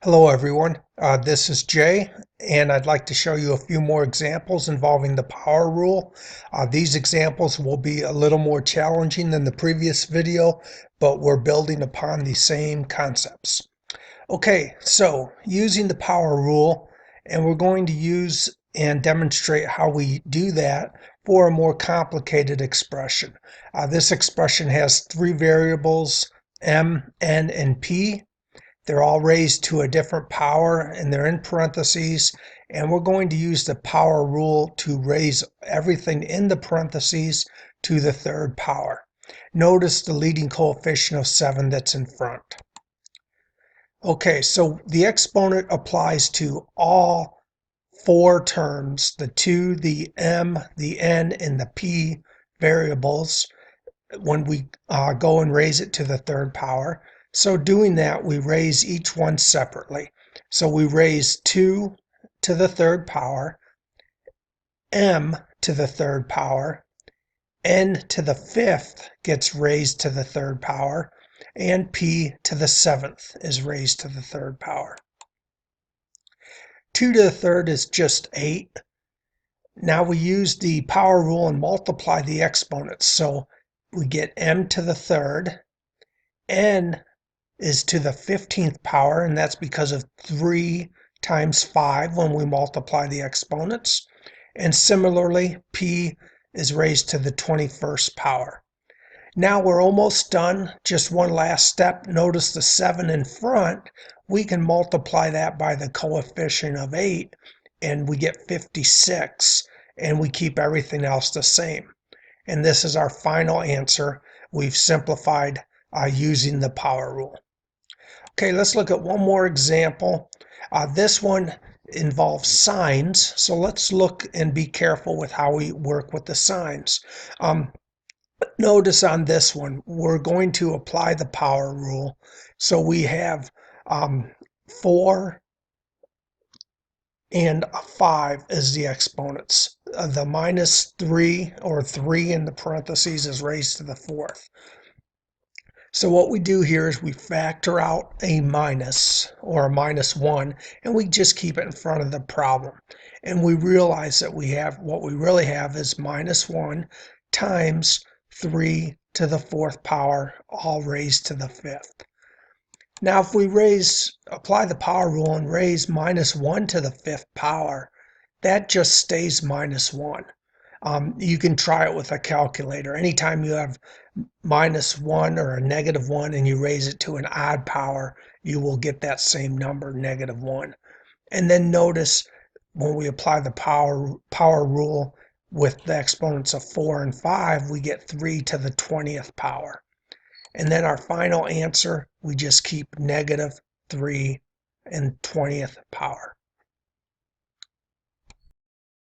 Hello everyone, this is Jay and I'd like to show you a few more examples involving the power rule. These examples will be a little more challenging than the previous video, but we're building upon the same concepts. Okay, so using the power rule, and we're going to use and demonstrate how we do that for a more complicated expression. This expression has three variables, m, n, and p. They're all raised to a different power and they're in parentheses, and we're going to use the power rule to raise everything in the parentheses to the third power. Notice the leading coefficient of 7 that's in front. Okay, so the exponent applies to all four terms, the 2, the m, the n, and the p variables when we go and raise it to the third power. So doing that, we raise each one separately. So we raise 2 to the third power, m to the third power, n to the fifth gets raised to the third power, and p to the seventh is raised to the third power. 2 to the third is just 8. Now we use the power rule and multiply the exponents. So we get m to the third, n is to the 15th power, and that's because of 3 times 5 when we multiply the exponents. And similarly, p is raised to the 21st power. Now we're almost done. Just one last step. Notice the 7 in front. We can multiply that by the coefficient of 8, and we get 56, and we keep everything else the same. And this is our final answer. We've simplified using the power rule. Okay, let's look at one more example. This one involves signs, so let's look and be careful with how we work with the signs. Notice on this one, we're going to apply the power rule. So we have 4 and 5 as the exponents. The minus 3, or 3 in the parentheses, is raised to the fourth. So what we do here is we factor out a minus, or a -1, and we just keep it in front of the problem. And we realize that what we really have is -1 times 3 to the fourth power, all raised to the fifth. Now if we apply the power rule and raise -1 to the fifth power, that just stays -1. You can try it with a calculator. Anytime you have -1 or a -1 and you raise it to an odd power, you will get that same number, -1. And then notice when we apply the power rule with the exponents of 4 and 5, we get 3 to the 20th power. And then our final answer, we just keep -3 and 20th power.